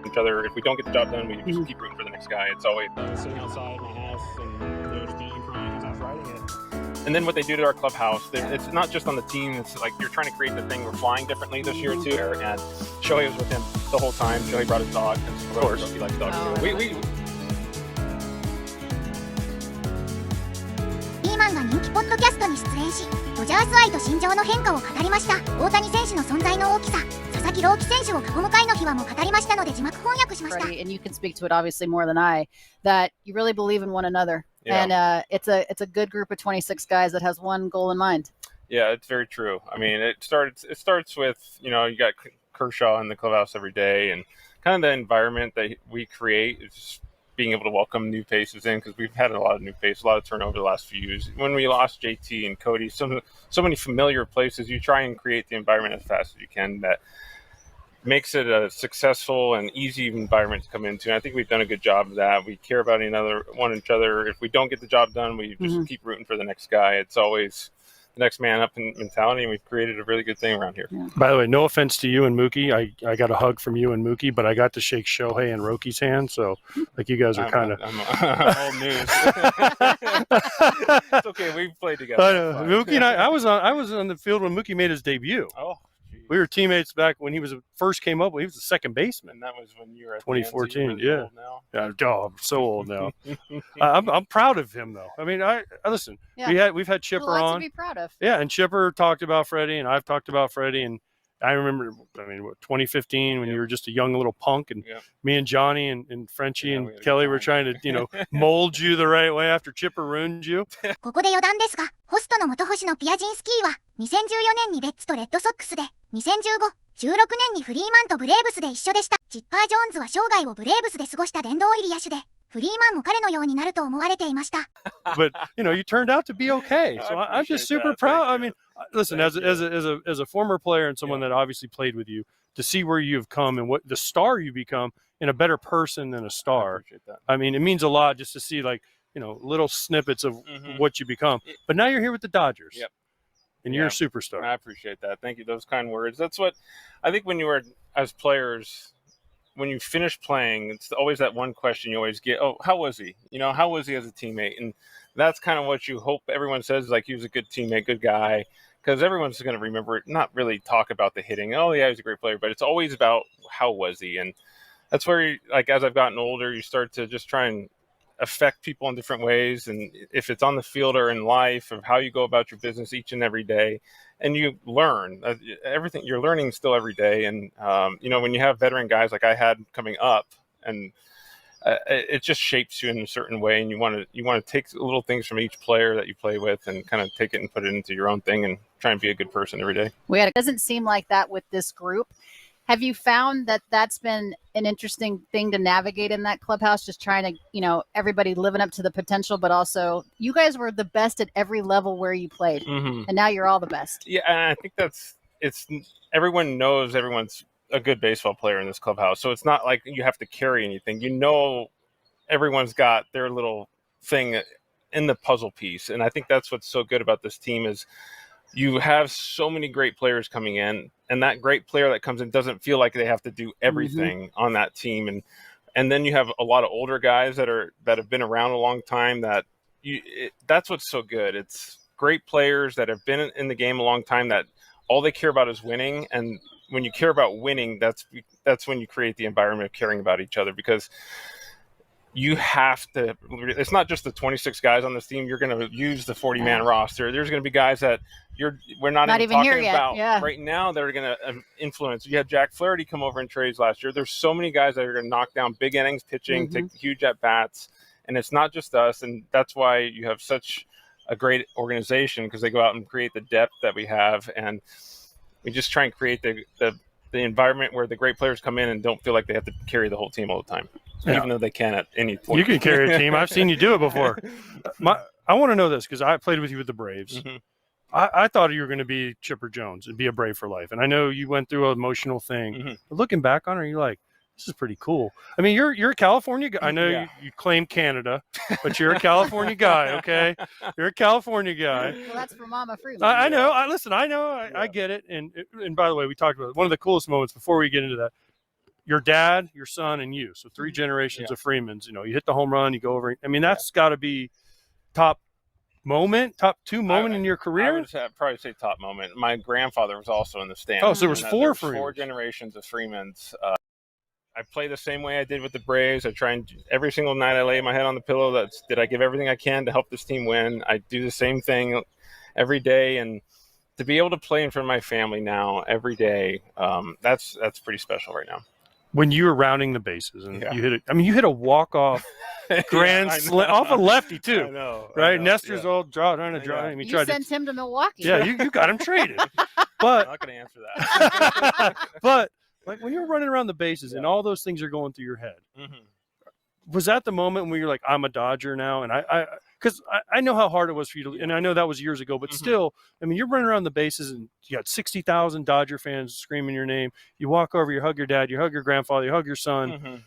each other. If we don't get the job done, we just keep rooting for the next guy. It's always sitting outside my house and just eating, crying because I was writing it. And then what they do to our clubhouse, it's not just on the team. It's like you're trying to create the thing. We're flying differently this year too. And Shohei was with him the whole time. Shohei brought his dog, and of course he likes dogs too. We リーマンが人気ポッドキャストに出演し、ドジャース愛と心情の変化を語りました。大谷選手の存在の大きさ、佐々木朗希選手を囲む会の秘話も語りましたので字幕翻訳しました。And you can speak to it obviously more than I, that you really believe in one another. Yeah. And it's a good group of 26 guys that has one goal in mind. Yeah, it's very true. I mean, it starts with, you got Kershaw in the clubhouse every day, and kind of the environment that we create is just being able to welcome new faces in, because we've had a lot of new faces, a lot of turnover the last few years. When we lost JT and Cody, so many familiar places, you try and create the environment as fast as you can that makes it a successful and easy environment to come into. And I think we've done a good job of that. We care about each other. If we don't get the job done, we just keep rooting for the next guy. It's always the next man up in mentality, and we've created a really good thing around here. Yeah. By the way, no offense to you and Mookie. I got a hug from you and Mookie, but I got to shake Shohei and Roki's hand. So, like, you guys are kind of old news. It's okay. We've played together. I know. Mookie and I was on the field when Mookie made his debut. Oh, we were teammates back when he first came up. He was the second baseman. And that was when you were at 2014. The Yeah. now. Oh, I'm so old now. I'm proud of him though. I mean, I listen. Yeah. We've had Chipper Lots on. to be proud of. Yeah, and Chipper talked about Freddie, and I've talked about Freddie, and I remember, 2015 when you were just a young little punk, and me and Johnny and Frenchie and Kelly were trying to, mold you the right way after Chipper ruined you. ここで余談ですが、ホストの元星のピアジンスキーは2014年にレッツとレッドソックスで、2015、16年にフリーマンとブレーブスで一緒でした。ジッパー・ジョーンズは生涯をブレーブスで過ごした殿堂入り野手で、フリーマンも彼のようになると思われていました。But you turned out to be okay. So I'm just super proud. I mean, listen, as a former player and someone that obviously played with you, to see where you've come and what the star you become, and a better person than a star. I mean, it means a lot just to see little snippets of what you become. But now you're here with the Dodgers. Yep. And you're a superstar. I appreciate that. Thank you. Those kind words. That's what I think when you were as players, when you finish playing, it's always that one question you always get. Oh, how was he? How was he as a teammate? And that's kind of what you hope everyone says, like he was a good teammate, good guy, because everyone's going to remember it, not really talk about the hitting. Oh, yeah, he's a great player, but it's always about how was he? And that's where, as I've gotten older, you start to just try and affect people in different ways, and if it's on the field or in life, of how you go about your business each and every day, and you learn everything. You're learning still every day, and when you have veteran guys like I had coming up, and it just shapes you in a certain way, and you want to take little things from each player that you play with and kind of take it and put it into your own thing and try and be a good person every day. It doesn't seem like that with this group. Have you found that that's been an interesting thing to navigate in that clubhouse, just trying to, everybody living up to the potential, but also you guys were the best at every level where you played, and now you're all the best. Yeah, and I think everyone knows everyone's a good baseball player in this clubhouse, so it's not like you have to carry anything. Everyone's got their little thing in the puzzle piece, and I think that's what's so good about this team is you have so many great players coming in, and that great player that comes in doesn't feel like they have to do everything on that team. And then you have a lot of older guys that have been around a long time, that's what's so good. It's great players that have been in the game a long time, that all they care about is winning. And when you care about winning, that's when you create the environment of caring about each other, because you have to, it's not just the 26 guys on this team. You're going to use the 40-man roster. There's going to be guys that we're not even talking here yet. about right now that are going to influence. You had Jack Flaherty come over in trades last year. There's so many guys that are going to knock down big innings pitching, take huge at-bats, and it's not just us. And that's why you have such a great organization, because they go out and create the depth that we have, and we just try and create the environment where the great players come in and don't feel like they have to carry the whole team all the time. Even though they can at any point. You can carry a team. I've seen you do it before. I want to know this, because I played with you with the Braves. I thought you were going to be Chipper Jones and be a Brave for life. And I know you went through an emotional thing. But looking back on it, you're like, this is pretty cool. I mean, you're a California guy. I know you claim Canada, but you're a California guy, okay? You're a California guy. Well, that's for Mama Freeman. I know. I get it. And by the way, we talked about it. One of the coolest moments before we get into that. your dad, your son, and you. So 3 generations of Freemans. You know, you hit the home run, you go over. I mean, that's got to be top 2 moment in your career. I would probably say top moment. My grandfather was also in the stand. Oh, so there was 4 Freemans. 4 generations of Freemans. I play the same way I did with the Braves. I try and every single night I lay my head on the pillow. Did I give everything I can to help this team win? I do the same thing every day, and to be able to play in front of my family now every day, that's pretty special right now. When you were rounding the bases and you hit a walk-off grand slam off a lefty too. I know, right? I know, Nestor's all trying to draw him. You sent him to Milwaukee. Yeah, you got him traded. But I'm not going to answer that. But like when you're running around the bases and all those things are going through your head, was that the moment when you're like, I'm a Dodger now? And because I know how hard it was for you to, and I know that was years ago, but still, I mean, you're running around the bases and you got 60,000 Dodger fans screaming your name. You walk over, you hug your dad, you hug your grandfather, you hug your son.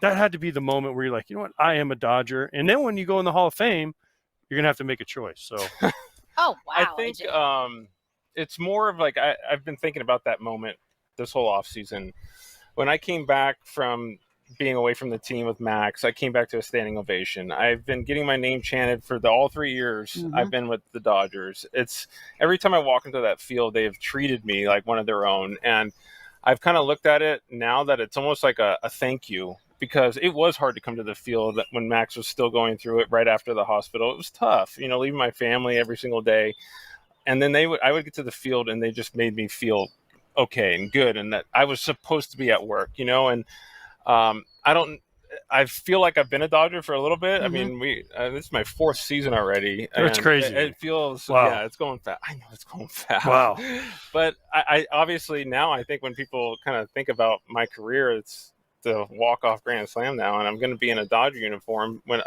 That had to be the moment where you're like, you know what, I am a Dodger. And then when you go in the Hall of Fame, you're going to have to make a choice. So, oh, wow. I think it's more of like, I've been thinking about that moment this whole offseason. When I came back from being away from the team with Max, I came back to a standing ovation. I've been getting my name chanted for all 3 years I've been with the Dodgers. It's every time I walk into that field, they have treated me like one of their own. And I've kind of looked at it now that it's almost like a thank you, because it was hard to come to the field when Max was still going through it right after the hospital. It was tough, you know, leaving my family every single day. And then I would get to the field and they just made me feel okay and good, and that I was supposed to be at work, you know. And I feel like I've been a Dodger for a little bit. I mean, this is my 4th season already. That's crazy. It feels, it's going fast. I know it's going fast. Wow. But I obviously now I think when people kind of think about my career, it's the walk-off grand slam now, and I'm going to be in a Dodger uniform in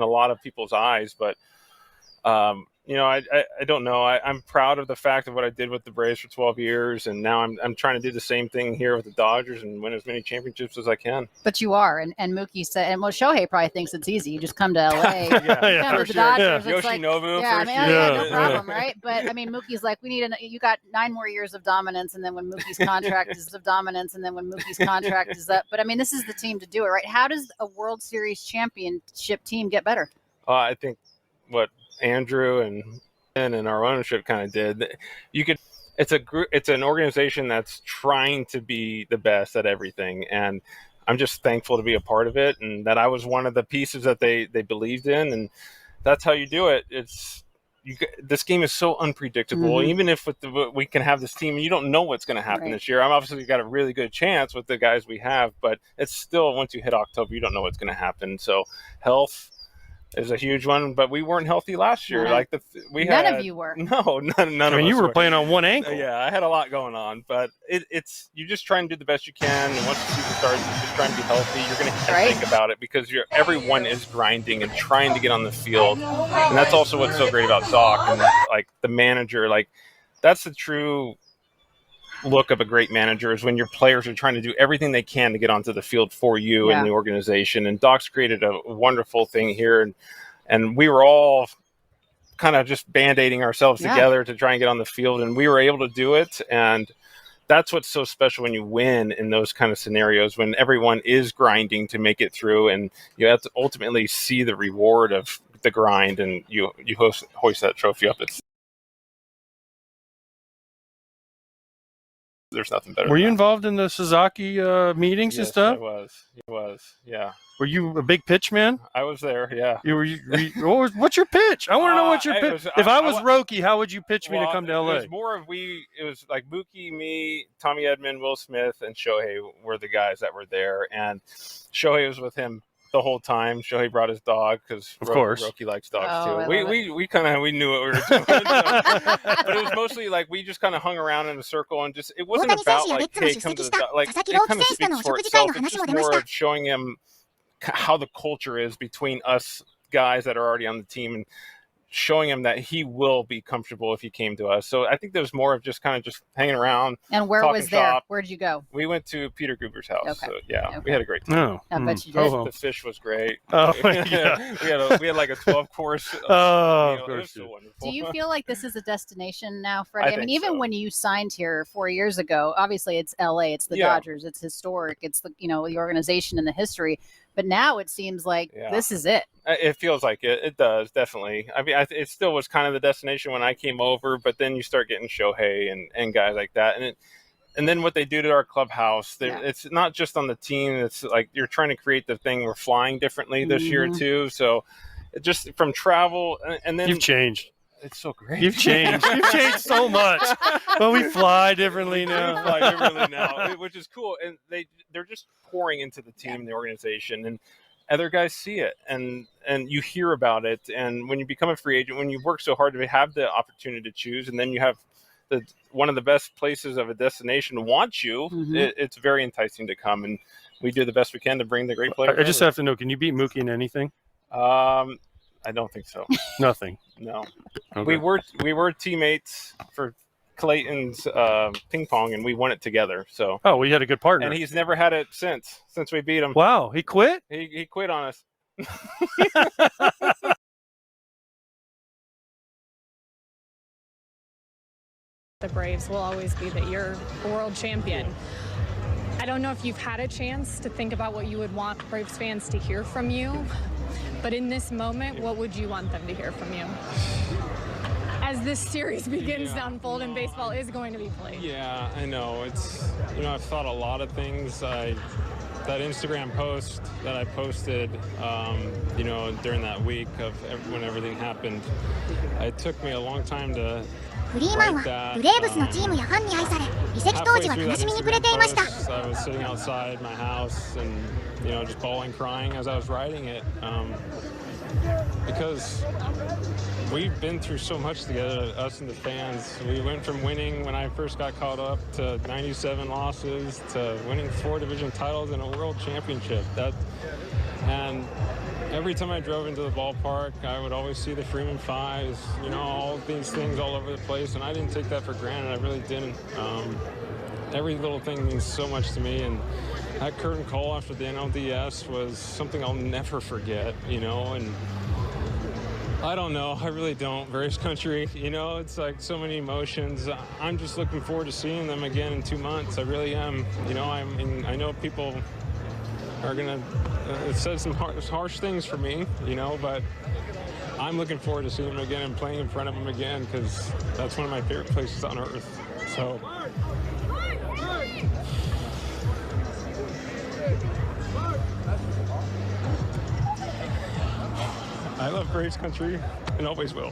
a lot of people's eyes. But you know, I don't know. I'm proud of the fact of what I did with the Braves for 12 years, and now I'm trying to do the same thing here with the Dodgers and win as many championships as I can. But you are, and Mookie said, and well, Shohei probably thinks it's easy. You just come to LA, come to the Dodgers. Yoshi like, Nobu, no problem, right? But I mean, Mookie's like, you got 9 more years of dominance, and then when Mookie's contract is of dominance, and then when Mookie's contract is up. But I mean, this is the team to do it, right? How does a World Series championship team get better? I think what Andrew and our ownership kind of did. It's an organization that's trying to be the best at everything, and I'm just thankful to be a part of it, and that I was one of the pieces that they believed in, and that's how you do it. This game is so unpredictable. Even if we can have this team, you don't know what's going to happen this year. I'm obviously got a really good chance with the guys we have, but it's still, once you hit October, you don't know what's going to happen. So health is a huge one, but we weren't healthy last year. Like none of you were. No, none of us. I mean, you were were playing on one ankle. Yeah, I had a lot going on, but it's you just try and do the best you can. And once the season starts, you just try and be healthy. You're going to think about it because everyone is grinding and trying to get on the field, and that's also what's so great about Doc and like the manager. Like that's the true look of a great manager, is when your players are trying to do everything they can to get onto the field for you and the organization. And Doc's created a wonderful thing here, and we were all kind of just band-aiding ourselves together to try and get on the field, and we were able to do it. And that's what's so special when you win in those kind of scenarios, when everyone is grinding to make it through, and you have to ultimately see the reward of the grind, and you hoist that trophy up. There's nothing better. Were you involved in the Suzuki meetings and stuff? I was. Yeah. Were you a big pitch man? I was there. Yeah. What's your pitch? I want to know what your pitch. If I was Roki, how would you pitch me to come to LA? It was more of it was like Mookie, me, Tommy Edman, Will Smith, and Shohei were the guys that were there, and Shohei was with him the whole time. Shohei brought his dog because Roki likes dogs too. We knew what we were doing, but it was mostly like we just kind of hung around in a circle, and just it wasn't about like, hey, come to the dog. Like it kind of speaks for itself. It's just more of showing him how the culture is between us guys that are already on the team, and showing him that he will be comfortable if he came to us. So I think there was more of just kind of just hanging around. And where talking was there? shop. Where'd you go? We went to Peter Gruber's house. Okay. So yeah, Okay. we had a great time. Oh, I bet you did. Oh, The fish was great. oh yeah. we had like a 12-course. Oh, meal. of It was course. so wonderful. Do you feel like this is a destination now, Freddie? I mean, think even so. when you signed here 4 years ago, obviously it's LA, it's the Yeah. Dodgers, it's historic, it's the the organization and the history. But now it seems like this is it. It feels like it. It does, definitely. I mean, it still was kind of the destination when I came over, but then you start getting Shohei and guys like that. And then what they do to our clubhouse, it's not just on the team. It's like you're trying to create the thing. We're flying differently this year, too. So it just from travel and then You've changed. It's so great. You've changed. You've changed so much. But we fly differently now. Fly differently now, which is cool. And they're just pouring into the team, the organization, and other guys see it, and you hear about it. And when you become a free agent, when you work so hard to have the opportunity to choose, and then you have one of the best places of a destination wants you, it's very enticing to come. And we do the best we can to bring the great players. I just have to know, can you beat Mookie in anything? I don't think so. Nothing. No. Okay. We were teammates for Clayton's ping pong, and we won it together. So. Oh, we had a good partner. And he's never had it since we beat him. Wow, he quit? He quit on us. The Braves will always be that you're a world champion. I don't know if you've had a chance to think about what you would want Braves fans to hear from you, but in this moment, what would you want them to hear from you? As this series begins to unfold and baseball is going to be played. Yeah, I know. It's, I've thought a lot of things. That Instagram post that I posted, during that week of when everything happened, it took me a long time to フリーマンはブレーブスのチームやファンに愛され、移籍当時は悲しみに暮れていました。 I was sitting outside my house and just bawling, crying as I was writing it, because we've been through so much together, us and the fans. We went from winning when I first got called up to 97 losses to winning 4 division titles and a world championship. And every time I drove into the ballpark, I would always see the Freeman Fives, all these things all over the place, and I didn't take that for granted. I really didn't. Every little thing means so much to me, and that curtain call after the NLDS was something I'll never forget, and I don't know. I really don't. Various country, it's like so many emotions. I'm just looking forward to seeing them again in 2 months. I really am. I know people are going to say some harsh things for me, but I'm looking forward to seeing them again and playing in front of them again, because that's one of my favorite places on earth. So. I love Braves country and always will.